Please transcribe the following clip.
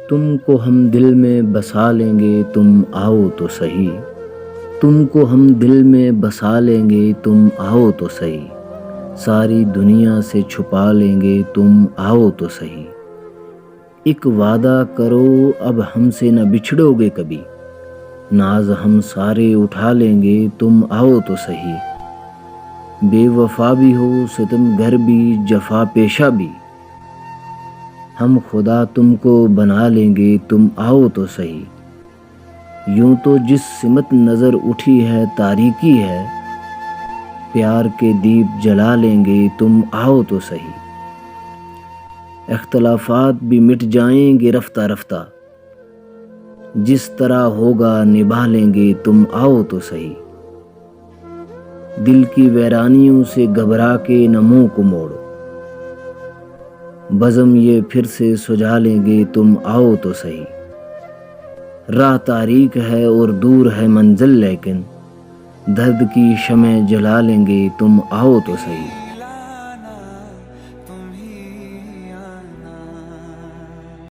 تم کو ہم دل میں بسا لیں گے تم آؤ تو صحیح، تم کو ہم دل میں بسا لیں گے تم آؤ تو صحیح، ساری دنیا سے چھپا لیں گے تم آؤ تو صحیح، ایک وعدہ کرو اب ہم سے نہ بچھڑو گے کبھی، ناز ہم سارے اٹھا لیں گے تم آؤ تو صحیح، بے وفا بھی ہو ستم گر بھی جفا پیشہ بھی، ہم خدا تم کو بنا لیں گے تم آؤ تو صحیح، یوں تو جس سمت نظر اٹھی ہے تاریکی ہے، پیار کے دیپ جلا لیں گے تم آؤ تو صحیح، اختلافات بھی مٹ جائیں گے رفتہ رفتہ، جس طرح ہوگا نبھا لیں گے تم آؤ تو صحیح، دل کی ویرانیوں سے گھبرا کے نہ منہ کو موڑو، بزم یہ پھر سے سجا لیں گے تم آؤ تو صحیح، راہ تاریک ہے اور دور ہے منزل لیکن درد کی شمع جلا لیں گے تم آؤ تو صحیح۔